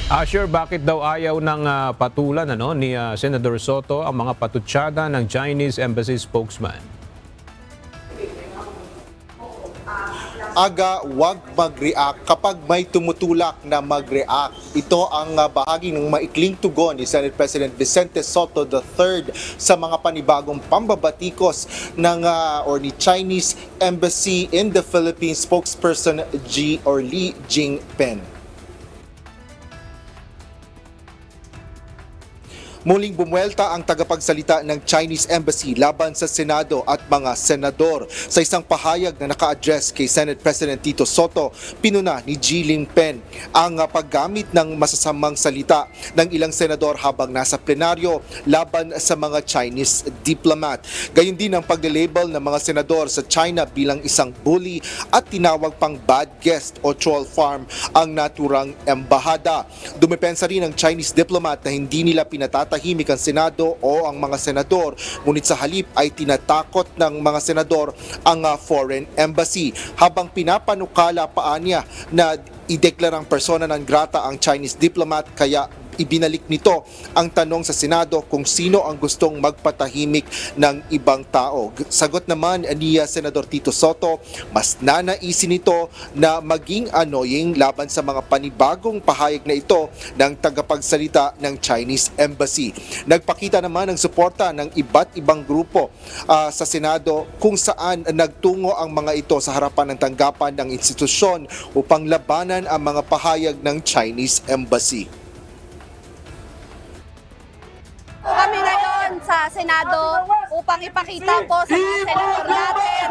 Asher, bakit daw ayaw ng patulan ni Senador Soto ang mga patutsada ng Chinese Embassy spokesman? Aga, wag mag-react kapag may tumutulak na mag-react. Ito ang bahagi ng maikling tugon ni Senate President Vicente Soto III sa mga panibagong pambabatikos ng ni Chinese Embassy in the Philippines spokesperson Li Jingpen. Muling bumuelta ang tagapagsalita ng Chinese Embassy laban sa Senado at mga senador. Sa isang pahayag na naka-address kay Senate President Tito Soto, pinuna ni Li Jingpen ang paggamit ng masasamang salita ng ilang senador habang nasa plenaryo laban sa mga Chinese diplomat. Gayun din ang pag-label ng mga senador sa China bilang isang bully at tinawag pang bad guest o troll farm ang naturang embahada. Dumepensa rin ang Chinese diplomat na hindi nila pinatatahipan ang Senado o ang mga senador, ngunit sa halip ay tinatakot ng mga senador ang foreign embassy. Habang pinapanukala pa niya na ideklarang persona non grata ang Chinese diplomat, kaya ibinalik nito ang tanong sa Senado kung sino ang gustong magpatahimik ng ibang tao. Sagot naman ni Senador Tito Soto, mas nanaisin nito na maging annoying laban sa mga panibagong pahayag na ito ng tagapagsalita ng Chinese Embassy. Nagpakita naman ng suporta ng iba't ibang grupo sa Senado kung saan nagtungo ang mga ito sa harapan ng tanggapan ng institusyon upang labanan ang mga pahayag ng Chinese Embassy. Kami ngayon sa Senado upang ipakita po sa mga senador natin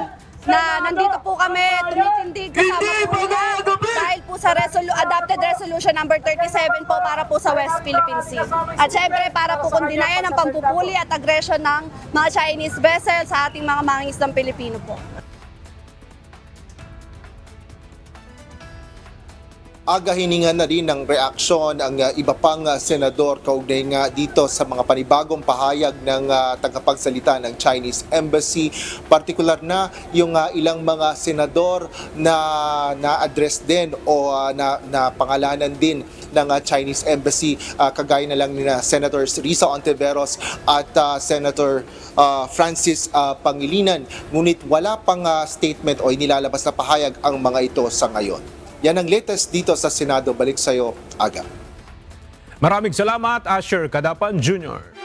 na nandito po kami tumitindig kasama po nila dahil po sa adopted resolution number 37 po para po sa West Philippine Sea. At syempre para po kundinayan ang pambubuli at aggression ng mga Chinese vessels sa ating mga mangingisdang Pilipino po. Aga hiningan na rin ng reaksyon ang iba pang senador kaugnay nga dito sa mga panibagong pahayag ng tagapagsalita ng Chinese Embassy. Partikular na yung ilang mga senador na na-address din o na pangalanan din ng Chinese Embassy, kagaya na lang ni Senators Risa Ontiveros at Senator Francis Pangilinan. Ngunit wala pang statement o inilalabas na pahayag ang mga ito sa ngayon. Yan ang latest dito sa Senado. Balik sa'yo, Aga. Maraming salamat, Asher Kadapan Jr.